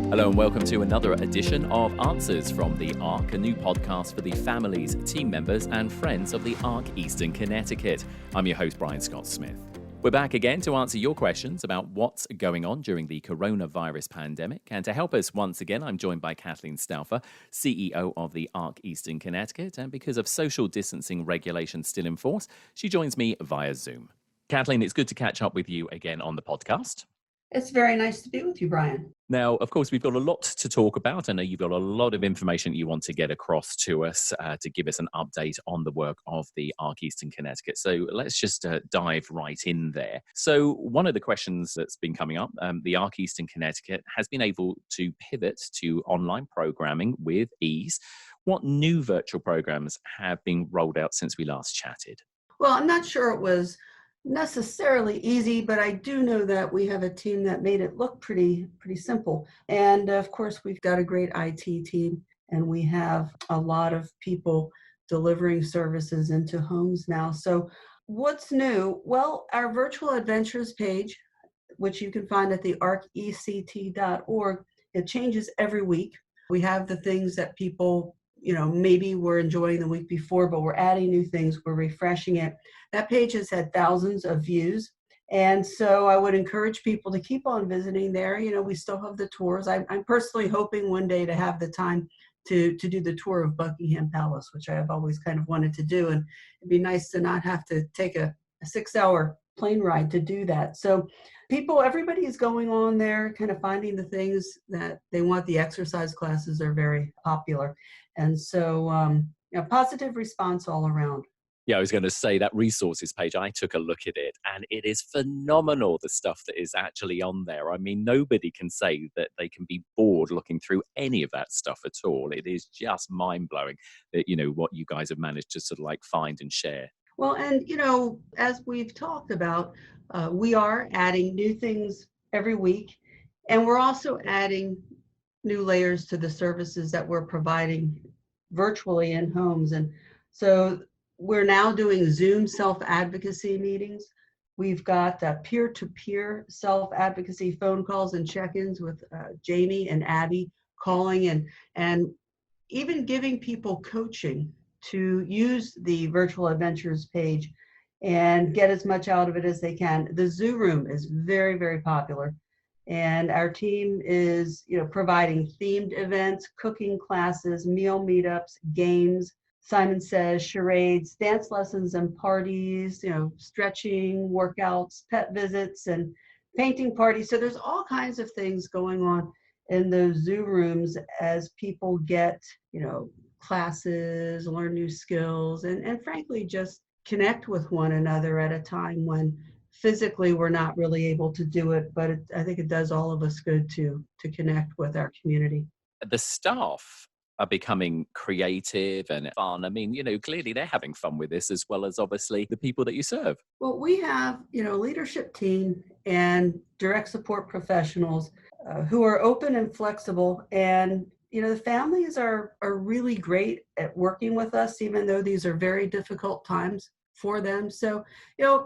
Hello and welcome to another edition of Answers from the Arc, a new podcast for the families, team members and friends of the Arc Eastern Connecticut. I'm your host, Brian Scott Smith. We're back again to answer your questions about what's going on during the coronavirus pandemic. And to help us once again, I'm joined by Kathleen Stauffer, CEO of the Arc Eastern Connecticut. And because of social distancing regulations still in force, she joins me via Zoom. Kathleen, it's good to catch up with you again on the podcast. It's very nice to be with you, Brian. Now, of course, we've got a lot to talk about. I know you've got a lot of information you want to get across to us to give us an update on the work of the Arc Eastern Connecticut. So let's just dive right in there. So one of the questions that's been coming up, the Arc Eastern Connecticut has been able to pivot to online programming with ease. What new virtual programs have been rolled out since we last chatted? Well, I'm not sure it was necessarily easy, but I do know that we have a team that made it look pretty simple. And of course, we've got a great IT team, and we have a lot of people delivering services into homes now. So what's new? Well, our virtual adventures page, which you can find at the arcect.org, it changes every week. We have the things that people maybe we're enjoying the week before, but we're adding new things, we're refreshing it. That page has had thousands of views. And so I would encourage people to keep on visiting there. We still have the tours. I'm personally hoping one day to have the time to do the tour of Buckingham Palace, which I have always kind of wanted to do. And it'd be nice to not have to take a 6-hour plane ride to do that. So everybody is going on there, kind of finding the things that they want. The exercise classes are very popular. And so, positive response all around. Yeah, I was going to say that resources page, I took a look at it and it is phenomenal, the stuff that is actually on there. I mean, nobody can say that they can be bored looking through any of that stuff at all. It is just mind-blowing that, what you guys have managed to sort of find and share. Well, and, as we've talked about, we are adding new things every week, and we're also adding new layers to the services that we're providing virtually in homes. And so we're now doing Zoom self-advocacy meetings. We've got peer-to-peer self-advocacy phone calls and check-ins with Jamie and Abby calling and even giving people coaching to use the virtual adventures page and get as much out of it as they can. The Zoo Room is very, very popular. And our team is, providing themed events, cooking classes, meal meetups, games, Simon Says, charades, dance lessons and parties, stretching, workouts, pet visits, and painting parties. So there's all kinds of things going on in those Zoo Rooms as people get, classes, learn new skills, and frankly, just connect with one another at a time when physically we're not really able to do it, but I think it does all of us good to connect with our community. The staff are becoming creative and fun. I mean, clearly they're having fun with this as well as obviously the people that you serve. Well, we have, a leadership team and direct support professionals who are open and flexible. And, the families are really great at working with us, even though these are very difficult times for them. So,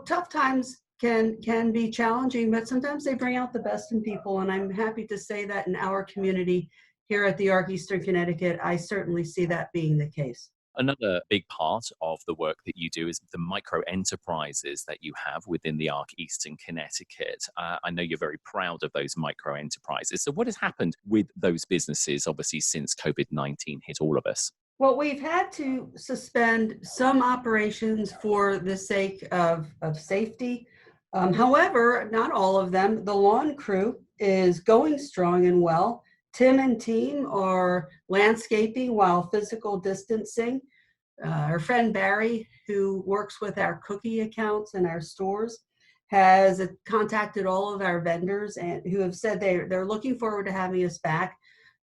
tough times can be challenging, but sometimes they bring out the best in people. And I'm happy to say that in our community here at the Arc Eastern Connecticut, I certainly see that being the case. Another big part of the work that you do is the micro enterprises that you have within the Arc Eastern Connecticut. I know you're very proud of those micro enterprises. So what has happened with those businesses, obviously, since COVID-19 hit all of us? Well, we've had to suspend some operations for the sake of safety. However, not all of them. The lawn crew is going strong and well. Tim and team are landscaping while physical distancing. Our friend Barry, who works with our cookie accounts in our stores, has contacted all of our vendors and who have said they're looking forward to having us back.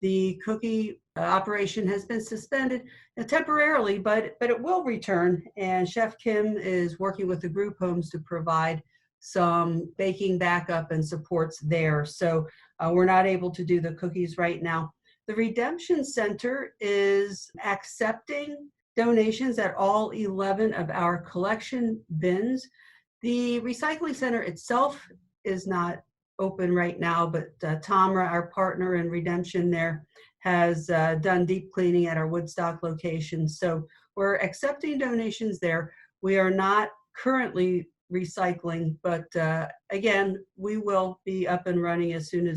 The cookie operation has been suspended temporarily, but it will return. And Chef Kim is working with the group homes to provide some baking backup and supports there. So we're not able to do the cookies right now. The Redemption Center is accepting donations at all 11 of our collection bins. The recycling center itself is not open right now, but Tamra, our partner in Redemption there, has done deep cleaning at our Woodstock location. So we're accepting donations there. We are not currently recycling, but again, we will be up and running as soon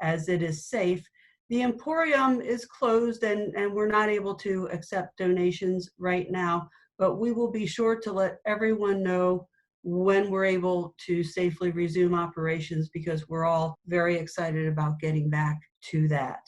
as it is safe. The Emporium is closed and we're not able to accept donations right now, but we will be sure to let everyone know when we're able to safely resume operations, because we're all very excited about getting back to that.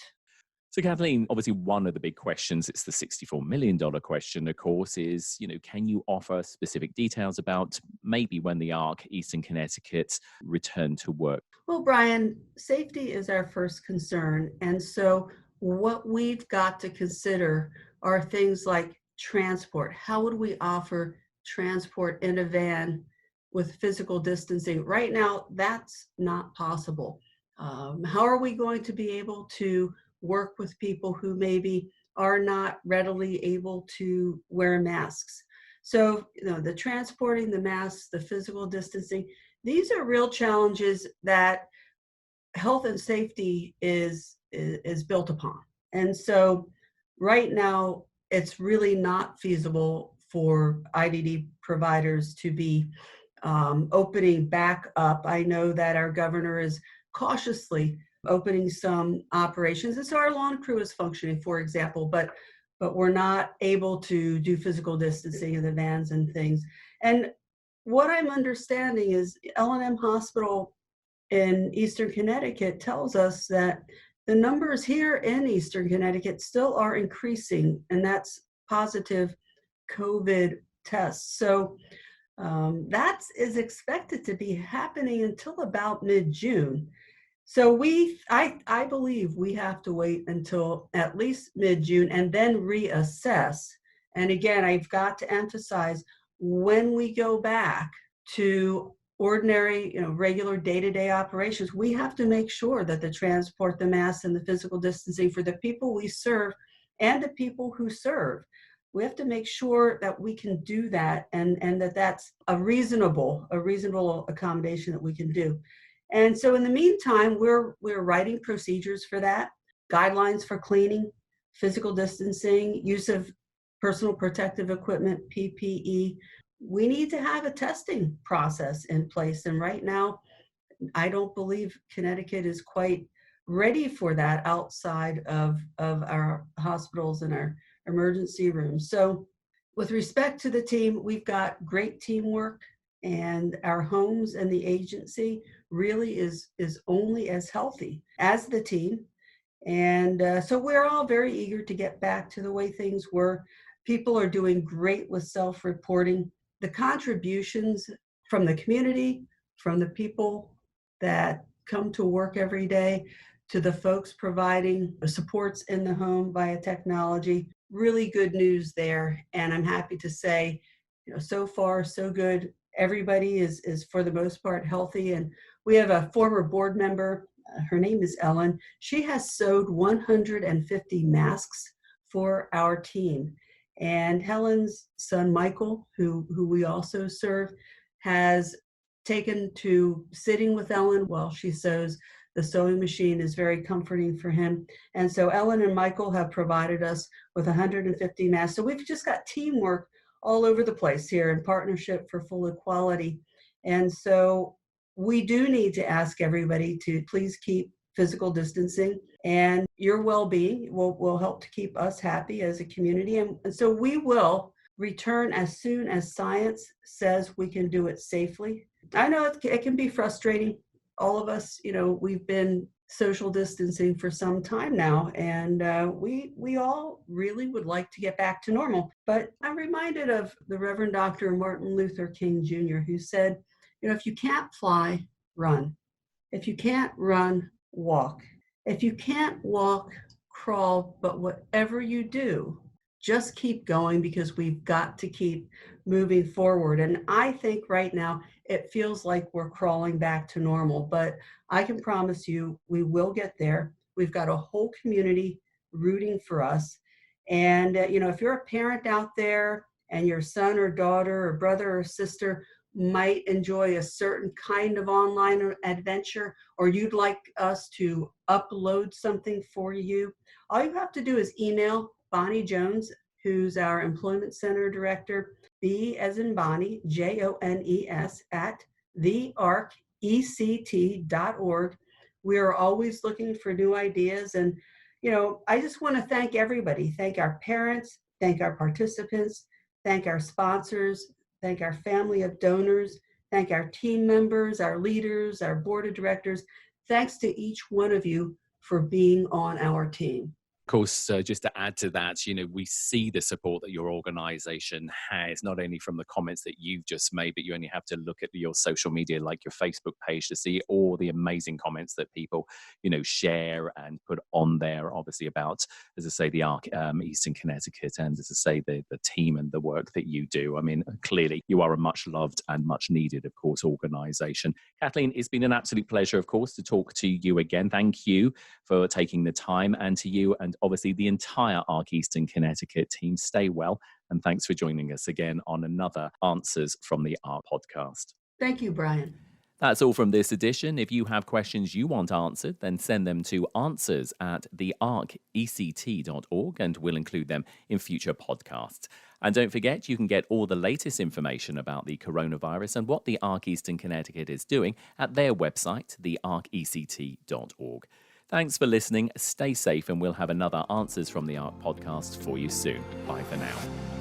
So, Kathleen, obviously, one of the big questions, it's the $64 million question, of course, is, can you offer specific details about maybe when the Arc Eastern Connecticut return to work? Well, Brian, safety is our first concern. And so what we've got to consider are things like transport. How would we offer transport in a van with physical distancing? Right now, that's not possible. How are we going to be able to work with people who maybe are not readily able to wear masks? So, the transporting, the masks, the physical distancing, these are real challenges that health and safety is built upon. And so right now, it's really not feasible for IDD providers to be opening back up. I know that our governor is cautiously opening some operations. And so our lawn crew is functioning, for example, but we're not able to do physical distancing in the vans and things. And what I'm understanding is L&M Hospital in Eastern Connecticut tells us that the numbers here in Eastern Connecticut still are increasing, and that's positive COVID tests. So that is expected to be happening until about mid-June. So I believe we have to wait until at least mid-June and then reassess. And again, I've got to emphasize, when we go back to ordinary, regular day-to-day operations, we have to make sure that the transport, the masks, and the physical distancing for the people we serve and the people who serve, we have to make sure that we can do that, and that's a reasonable accommodation that we can do. And so in the meantime, we're writing procedures for that, guidelines for cleaning, physical distancing, use of personal protective equipment, PPE. We need to have a testing process in place. And right now, I don't believe Connecticut is quite ready for that outside of our hospitals and our emergency rooms. So with respect to the team, we've got great teamwork, and our homes and the agency really is only as healthy as the team. And so we're all very eager to get back to the way things were. People are doing great with self-reporting. The contributions from the community, from the people that come to work every day, to the folks providing the supports in the home via technology, really good news there. And I'm happy to say, so far, so good. Everybody is for the most part healthy. And we have a former board member, her name is Ellen. She has sewed 150 masks for our team. And Helen's son, Michael, who we also serve, has taken to sitting with Ellen while she sews. The sewing machine is very comforting for him. And so Ellen and Michael have provided us with 150 masks. So we've just got teamwork all over the place here in Partnership for Full Equality. And so we do need to ask everybody to please keep physical distancing, and your well-being will help to keep us happy as a community. And so we will return as soon as science says we can do it safely. I know it can be frustrating. All of us, we've been social distancing for some time now, and we all really would like to get back to normal. But I'm reminded of the Reverend Dr. Martin Luther King Jr., who said, if you can't fly, run. If you can't run, walk. If you can't walk, crawl. But whatever you do, just keep going, because we've got to keep moving forward. And I think right now it feels like we're crawling back to normal, but I can promise you we will get there. We've got a whole community rooting for us. And, if you're a parent out there and your son or daughter or brother or sister might enjoy a certain kind of online adventure, or you'd like us to upload something for you, all you have to do is email Bonnie Jones, who's our Employment Center Director, B as in Bonnie, JONES, at thearcect.org. We are always looking for new ideas. And, I just want to thank everybody. Thank our parents, thank our participants, thank our sponsors, thank our family of donors, thank our team members, our leaders, our board of directors. Thanks to each one of you for being on our team. Of course, just to add to that, we see the support that your organization has, not only from the comments that you've just made, but you only have to look at your social media, like your Facebook page, to see all the amazing comments that people, share and put on there, obviously about, as I say, the Arc Eastern Connecticut, and as I say, the team and the work that you do. I mean, clearly you are a much loved and much needed, of course, organization. Kathleen, it's been an absolute pleasure, of course, to talk to you again. Thank you for taking the time, and to you and obviously the entire Arc Eastern Connecticut team. Stay well, and thanks for joining us again on another Answers from the Arc podcast. Thank you, Brian. That's all from this edition. If you have questions you want answered, then send them to answers@thearcect.org, and we'll include them in future podcasts. And don't forget, you can get all the latest information about the coronavirus and what the Arc Eastern Connecticut is doing at their website, thearcect.org. Thanks for listening. Stay safe, and we'll have another Answers from the Arc podcast for you soon. Bye for now.